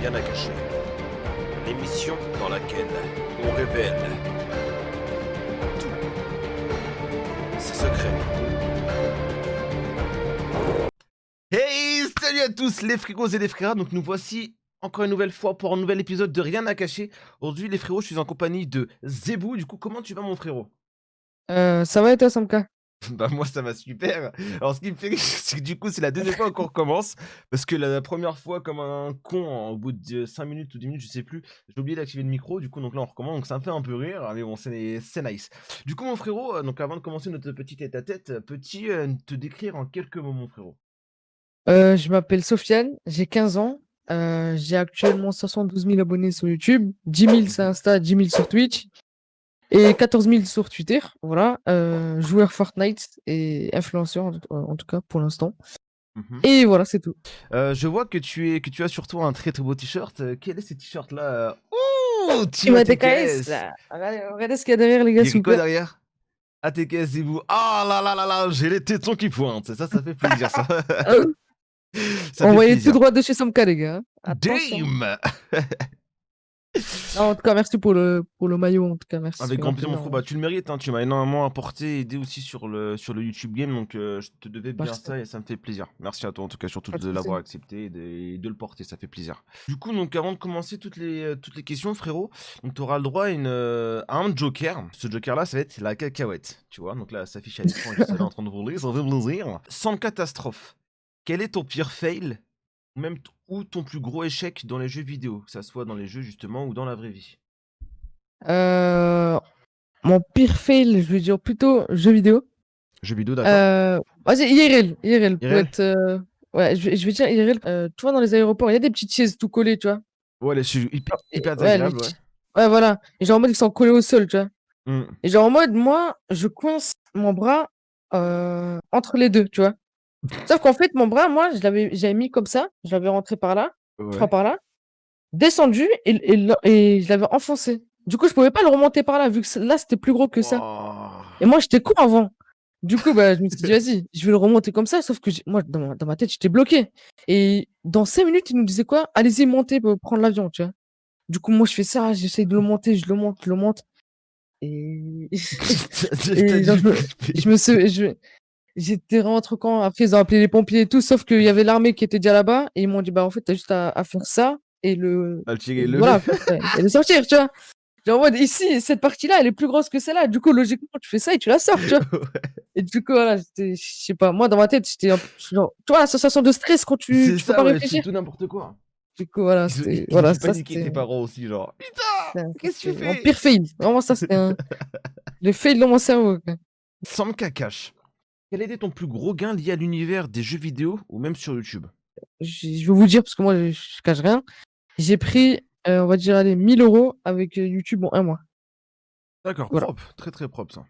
Rien à cacher. L'émission dans laquelle on révèle tous ses secrets. Hey, salut à tous les frérots et les fréras. Donc nous voici encore une nouvelle fois pour un nouvel épisode de Rien à cacher. Aujourd'hui les frérots, je suis en compagnie de Zebou. Du coup, comment tu vas mon frérot? Ça va et toi, Samka? Bah moi ça va super. Alors ce qui me fait rire, c'est que du coup c'est la deuxième fois qu'on recommence. Parce que la première fois comme un con, au bout de 5 minutes ou 10 minutes, je sais plus, j'ai oublié d'activer le micro, du coup donc là on recommence, donc ça me fait un peu rire, mais bon c'est nice. Du coup mon frérot, donc avant de commencer notre petit tête-à-tête, peux-tu te décrire en quelques mots mon frérot? Je m'appelle Sofiane, j'ai 15 ans. J'ai actuellement 72 000 abonnés sur YouTube, 10 000 sur Insta, 10 000 sur Twitch et 14 000 sur Twitter. Voilà. Joueur Fortnite et influenceur, en tout cas pour l'instant. Mhm. Et voilà, c'est tout. Je vois que tu as sur toi un très très beau t-shirt. Quel est ce t-shirt là? Ouh, Et Team ma TKS, ATKS. là. Regardez ce qu'il y a derrière, les gars, Il y s'il a vous quoi plaît. derrière? ATKS et vous. Ah là là là là, j'ai les tétons qui pointent. Ça fait plaisir ça. Ça On fait va aller tout plaisir. droit de chez Samka, les gars. Attention. Damn! Non, en tout cas, merci pour le maillot. En tout cas, merci. Ça Avec fait grave grand plaisir, mon plaisir. frère. Bah, tu le mérites, hein. Tu m'as énormément apporté, aidé aussi sur le YouTube Game. Donc, je te devais bien Merci. ça et ça me fait plaisir. Merci à toi, en tout cas, surtout Pas de de souci. l'avoir accepté et de le porter. Ça fait plaisir. Du coup, donc, avant de commencer toutes les questions, frérot, tu auras le droit à un joker. Ce joker-là, ça va être la cacahuète. Tu vois, donc là, ça s'affiche à l'écran juste là en train de rouler. Ça fait plaisir. Sans catastrophe. Quel est ton pire fail ou ton plus gros échec dans les jeux vidéo, que ça soit dans les jeux justement ou dans la vraie vie? Euh, Mon pire fail, je veux dire plutôt jeu vidéo. Jeux vidéo, d'accord? Vas-y, IRL, pour Irel? être. Ouais, je vais dire IRL. Tu vois, dans les aéroports, il y a des petites chaises tout collées, tu vois. Ouais, je suis hyper Ouais, désagréable, ouais. ouais, voilà. Et genre en mode, ils sont collés au sol, tu vois. Mmh. Et genre en mode, moi, je coince mon bras entre les deux, tu vois. Sauf qu'en fait, mon bras, moi, j'avais mis comme ça, je l'avais rentré par là, je crois Ouais. par là, descendu et je l'avais enfoncé. Du coup, je pouvais pas le remonter par là, vu que là, c'était plus gros que ça. Wouah! Et moi, j'étais con avant. Du coup, bah, je me suis dit, vas-y, je vais le remonter comme ça. Sauf que moi, dans ma tête, j'étais bloqué. Et dans 5 minutes, il nous disait quoi? Allez-y, montez pour prendre l'avion, tu vois. Du coup, moi, je fais ça, j'essaye de le monter, je le monte, je le monte. Et, Tu et genre, dû flipper. je me suis, j'étais vraiment trop con. Après, ils ont appelé les pompiers et tout. Sauf qu'il y avait l'armée qui était déjà là-bas. Et ils m'ont dit, bah, en fait, t'as juste à faire ça. Ah, le tigre est Et levé. voilà, quoi. Et le sortir, tu vois. Genre, en mode, ici, cette partie-là, elle est plus grosse que celle-là. Du coup, logiquement, tu fais ça et tu la sors, tu vois. Ouais. Et du coup, voilà, je sais pas, moi dans ma tête, j'étais un peu genre, tu vois, la sensation de stress quand tu, C'est tu peux ça, pas ouais, tu fais réfléchir. tout n'importe quoi. Du coup, voilà, Ils ont c'était, ils ont voilà, dû ça paniquer c'était, tes parents aussi, genre: «Putain! Qu'est-ce que tu mon fais?» pire fail. Vraiment, ça c'était le fail dans mon cerveau, quoi. Sans me cacache, quel était ton plus gros gain lié à l'univers des jeux vidéo ou même sur YouTube? Je vais vous dire, parce que moi, je cache rien. J'ai pris, on va dire, allez, 1 000 € avec YouTube en 1 mois. D'accord, Voilà. propre, très, très propre ça.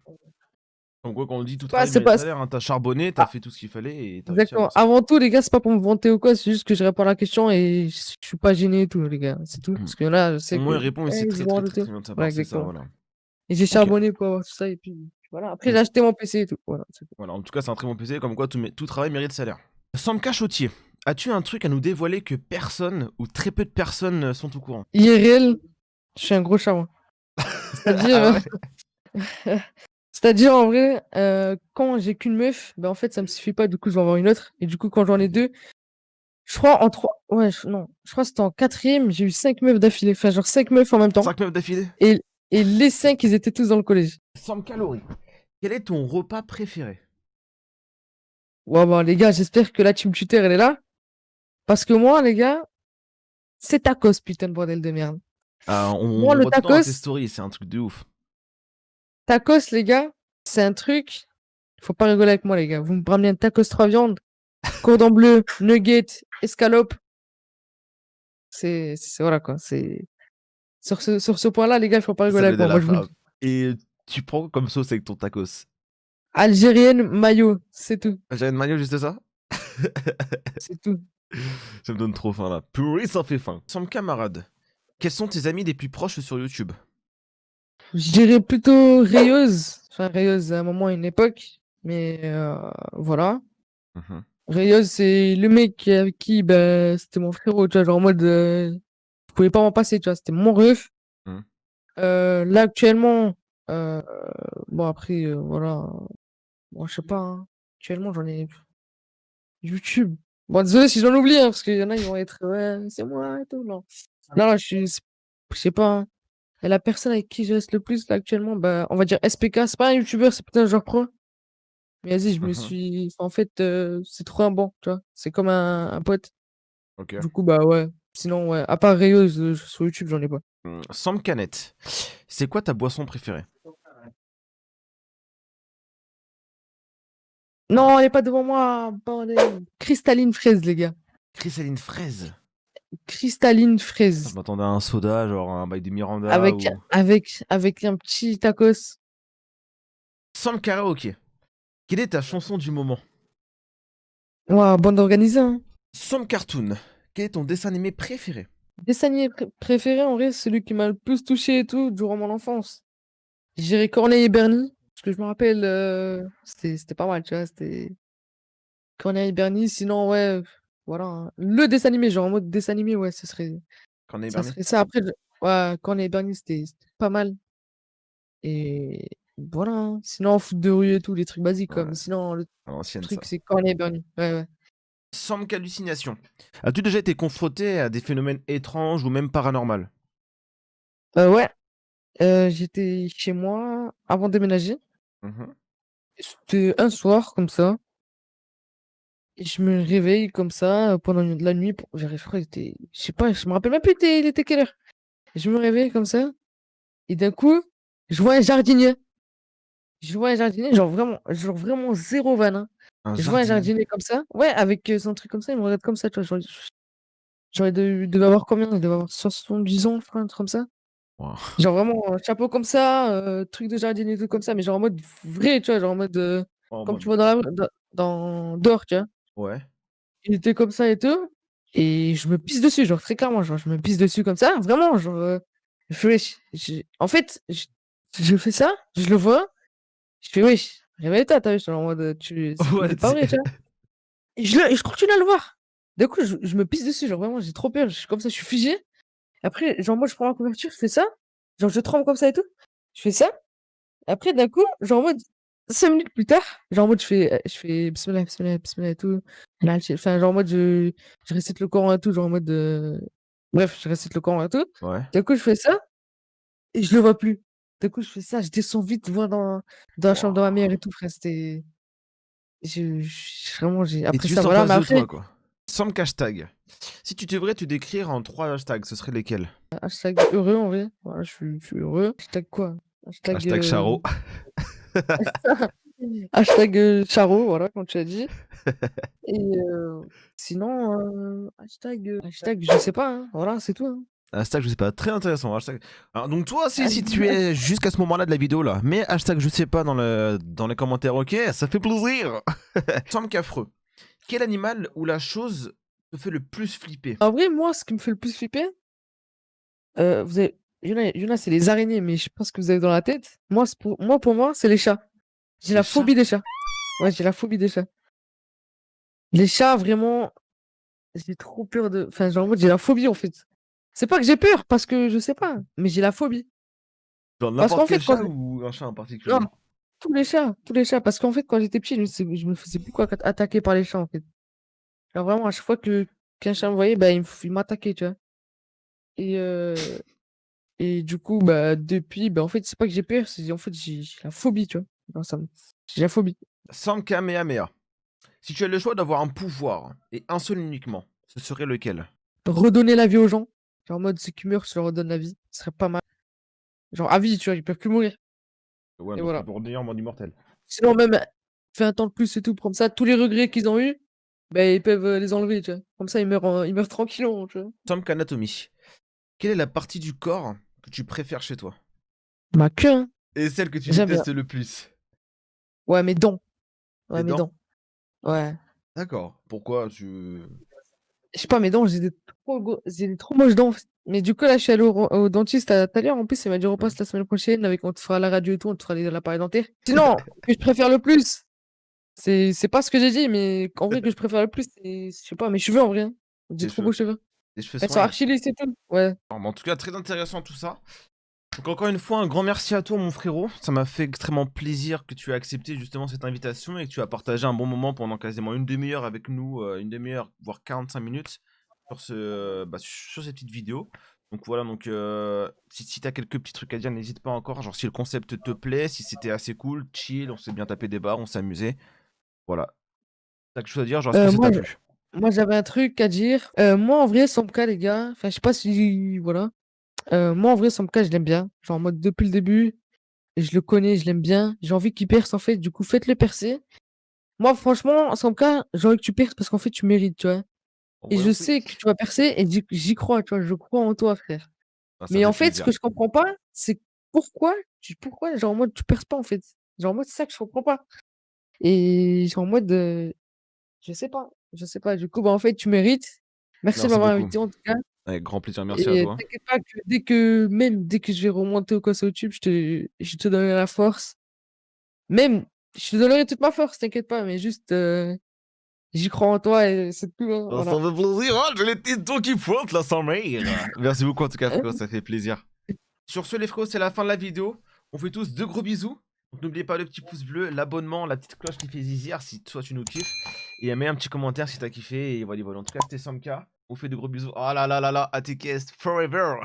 Comme quoi, quand on dit tout Pas, travail c'est mérite pas, salaire, hein, tu charbonné, t'as ah, fait tout ce qu'il fallait et t'as réussi à exactement. avoir ça. Avant tout, les gars, c'est pas pour me vanter ou quoi, c'est juste que je réponds à la question et je suis pas gêné et tout, les gars. C'est tout. Mmh. Parce que là, je Au sais que, moins, il répond et c'est ils très, vont en très, très, douter. très bien de sa Voilà, part, c'est ça, exactement. voilà. Et j'ai OK. charbonné pour avoir tout ça et puis voilà. Après, j'ai Mmh. acheté mon PC et tout. Voilà, c'est tout. Voilà, en tout cas, c'est un très bon PC, comme quoi tout travail mérite salaire. Samka Chautier, as-tu un truc à nous dévoiler que personne ou très peu de personnes sont au courant? IRL, je suis un gros charron. Ah C'est-à-dire, ouais? c'est-à-dire en vrai, quand j'ai qu'une meuf, ben en fait, ça me suffit pas. Du coup, je vais en avoir une autre. Et du coup, quand j'en ai OK. deux, je crois en trois. Ouais, non, je crois que c'était en quatrième. J'ai eu 5 meufs d'affilée. Enfin, genre 5 meufs en même temps. 5 meufs d'affilée? Et, et les 5, ils étaient tous dans le collège. Samka Lori, quel est ton repas préféré? Ouais, bon, les gars, j'espère que la team tuteur, elle est là. Parce que moi, les gars, c'est tacos, putain de bordel de merde. Ah, Moi, on le voit tout le temps dans tes tacos, stories, c'est un truc de ouf. tacos, les gars, c'est un truc. Faut pas rigoler avec moi, les gars. Vous me ramenez un tacos 3 viandes, cordon bleu, nugget, escalope. Voilà quoi. C'est sur ce point-là, les gars, il faut pas Ça rigoler met avec de moi. la Moi, je vous le frappe. dis. Et tu prends quoi comme sauce avec ton tacos? Algérienne, maillot, c'est tout. J'ai une maillot juste ça? C'est tout. Ça me donne trop faim là. Purée, ça fait faim. Sam camarade, quels sont tes amis les plus proches sur YouTube? Je dirais plutôt rayeuse. Enfin, rayeuse à un moment, à une époque. Mais voilà. Mhm. Rayeuse, c'est le mec avec qui, bah, c'était mon frérot, tu vois, genre en mode. pouvais pas m'en passer, tu vois? C'était mon ref. Mmh. Là, actuellement, heu, bon après, voilà, bon, je sais pas, hein. Actuellement, j'en ai YouTube. Bon, désolé si j'en oublie, hein, parce qu'il y en a, ils vont être: «Ouais, c'est moi et tout», non. Non, là, je sais pas, hein. Et la personne avec qui je reste le plus, là, actuellement, bah, on va dire SPK. C'est pas un youtubeur, c'est peut-être un joueur pro. Mais vas-y, je me Mmh. suis en fait, c'est trop un bon, tu vois? C'est comme un pote. OK. Du coup, bah, ouais. Sinon, ouais, à part Reyo, sur YouTube, j'en ai pas. Sam Canette, c'est quoi ta boisson préférée? Non, elle est pas devant moi, bordel. Cristalline fraise, les gars. Cristalline fraise? Cristalline Je fraise. m'attendais à un soda, genre un bail de Miranda Avec ou avec un petit tacos. Sam karaoké. Quelle est ta chanson du moment? Waouh, bande organisée, hein. Sam cartoon. Quel est ton dessin animé préféré? Dessin animé préféré, en vrai, celui qui m'a le plus touché et tout, durant mon enfance. Je dirais Corneille et Bernie, parce que je me rappelle, c'était pas mal, tu vois? C'était Corneille et Bernie, sinon, ouais, voilà, hein. Le dessin animé, genre en mode dessin animé, ouais, Corneille ça Bernie? serait ça. Après, ouais, Corneille et Bernie, c'était pas mal et voilà, hein. Sinon, foot de rue et tout, les trucs basiques, quoi. Mais Ouais, sinon, le à l'ancienne ça. truc, c'est Corneille et Bernie. Ouais, ouais. Sam hallucination. As-tu déjà été confronté à des phénomènes étranges ou même paranormaux? Ouais, j'étais chez moi avant de déménager. Mmh. C'était un soir comme ça et je me réveille comme ça, pendant la nuit pour je crois qu'il était je sais pas, je me rappelle même plus il était quelle heure. Je me réveille comme ça et d'un coup, je vois un jardinier. Je vois un jardinier, genre vraiment 0 vanne, hein. Un Je vois un jardinier? jardinier comme ça, ouais, avec, son truc comme ça, il me regarde comme ça, tu vois? Genre il devait avoir combien? Il devait avoir 70 ans, je crois, un truc comme ça. Waouh. Genre vraiment, chapeau comme ça, truc de jardinier, tout comme ça, mais genre en mode vrai, tu vois? Genre en mode, En comme tu mode vois dans la dehors, tu vois? ouais. Il était comme ça et tout et je me pisse dessus, genre très clairement, genre je me pisse dessus comme ça, vraiment, genre, je fais: «Wesh», en fait, je fais ça, je le vois, je fais: «Wesh, réveille-toi», tu as vu? Genre en mode, c'est Ouais, pas vrai, tu vois? Et je continue à le voir. D'un coup, je me pisse dessus, genre vraiment, j'ai trop peur, je suis comme ça, je suis figé. Après, genre moi, je prends la couverture, je fais ça, genre je tremble comme ça et tout. Je fais ça, après d'un coup, genre en mode 5 minutes plus tard, genre en mode je fais bismillah, bismillah, bismillah et tout. Là, enfin genre en mode je récite le Coran et tout, genre en mode, bref, je récite le Coran et tout. ouais. D'un coup, je fais ça et je le vois plus. D'un coup, je fais ça, je descends vite voir dans la chambre de ma Waouh. mère et tout, frère, c'était vraiment j'ai Et après tu es ça, juste en voilà, face mais de après toi, quoi. Sam hashtag. Si tu devrais te décrire en 3 hashtags, ce seraient lesquels? hashtag heureux en vrai, voilà, je suis heureux. Hashtag quoi? Hashtag, Hashtag Charo. hashtag, Charo, voilà, comme tu as dit et sinon, hashtag je sais pas, hein, voilà, c'est tout, hein. Hashtag, je sais pas, très intéressant. Hashtag... Alors, donc toi aussi, si tu es jusqu'à ce moment-là de la vidéo là, mais hashtag je sais pas dans les commentaires, ok, ça fait plaisir. Sam Cafreux. Quel animal ou la chose te fait le plus flipper? En vrai, moi, ce qui me fait le plus flipper, vous avez il y en a, c'est les araignées, mais je sais pas ce que vous avez dans la tête. Moi, pour moi, c'est les chats. J'ai Les la chats? phobie des chats. Ouais, j'ai la phobie des chats. Les chats, vraiment, j'ai trop peur enfin, genre, en mode, j'ai la phobie, en fait. C'est pas que j'ai peur, parce que je sais pas, mais j'ai la phobie. Genre Parce n'importe qu'en quel fait, quand chat ou un chat en non, particulier? tous les chats, parce qu'en fait, quand j'étais petit, je me faisais beaucoup attaquer par les chats, en fait. Genre vraiment, à chaque fois qu'un chat me voyait, bah, il m'attaquait, tu vois? Et du coup, bah, depuis, bah, en fait, c'est pas que j'ai peur, c'est en fait, j'ai la phobie, tu vois? Genre j'ai la phobie. Sam Kamehameha. Si tu as le choix d'avoir un pouvoir, et un seul uniquement, ce serait lequel? Redonner la vie aux gens, genre en mode ceux qui meurent, je leur redonne la vie, ce serait pas mal. Genre à vie, tu vois? Ils peuvent plus mourir Ouais, et donc voilà. pour devenir en mode immortel. Sinon même, faire un temps de plus et tout, comme ça, tous les regrets qu'ils ont eus, bah, ils peuvent, les enlever, tu vois? Comme ça, ils meurent tranquillement, tu vois? Sam Kanatomi. Quelle est la partie du corps que tu préfères chez toi? Ma queue, hein, Et celle que tu j'aime bien. détestes le plus? Ouais, mes dents, ouais, Tes mes dents? dents, ouais. D'accord. Pourquoi tu... Je sais pas, mes dents, j'ai des trop moches dents. Mais du coup, là, je suis allée au dentiste tout à l'heure. En plus, il m'a dit: Mmh. «Repasse la semaine prochaine avec on te fera la radio et tout, on te fera l'appareil dentaire». Sinon, que je préfère le plus, c'est pas ce que j'ai dit, mais en vrai, que je préfère le plus, c'est je sais pas, mes cheveux en vrai, hein. J'ai Tes trop beaux cheveux? cheveux. Les cheveux Elles sont sont longs. archi lisses et tout. Ouais. Alors, mais en tout cas, très intéressant tout ça. Donc encore une fois, un grand merci à toi mon frérot. Ça m'a fait extrêmement plaisir que tu aies accepté justement cette invitation et que tu as partagé un bon moment pendant quasiment une demi-heure avec nous, une demi-heure, voire 45 minutes sur sur cette petite vidéo. Donc voilà, donc si tu as quelques petits trucs à dire, n'hésite pas encore. Genre si le concept te plaît, si c'était assez cool, chill, on s'est bien tapé des barres, on s'est amusé. Voilà. T'as quelque chose à dire, genre est-ce que ça Moi, t'a plu? j'avais un truc à dire. Moi, en vrai, Samka, les gars, enfin, je sais pas si. Voilà. Moi, en vrai, Samka, je l'aime bien. Genre, en mode, depuis le début, je le connais, je l'aime bien. J'ai envie qu'il perce, en fait. Du coup, faites-le percer. Moi, franchement, Samka, j'ai envie que tu perces parce qu'en fait, tu mérites, tu vois. Oh, Et je merci. sais que tu vas percer et j'y crois, tu vois. Je crois en toi, frère. Ah, ça Mais fait en fait, ce plaisir. que je comprends pas, c'est pourquoi, genre, en mode, tu perces pas, en fait. Genre, en mode, c'est ça que je comprends pas. Et genre, en mode, je sais pas. Je sais pas. Du coup, bah, en fait, tu mérites. Merci de Merci m'avoir beaucoup. invité, en tout cas. Avec grand plaisir, merci à Et toi. t'inquiète pas que dès que je vais remonter au quoi sur YouTube, je te donnerai la force. Même, je te donnerai toute ma force, t'inquiète pas, mais juste, j'y crois en toi et c'est tout, hein, Ça voilà. me fait plaisir, hein, j'ai les tétons qui pointent là sans mère. Merci beaucoup en tout cas frérot, ça fait plaisir. Sur ce les frérots, c'est la fin de la vidéo. On fait tous de gros bisous. Donc n'oubliez pas le petit pouce bleu, l'abonnement, la petite cloche qui fait zizir si toi tu nous kiffes. Et mets un petit commentaire si t'as kiffé. Et voilà, voilà. En tout cas, c'était Samka. On fait de gros bisous. Oh là là là là, ATKS forever.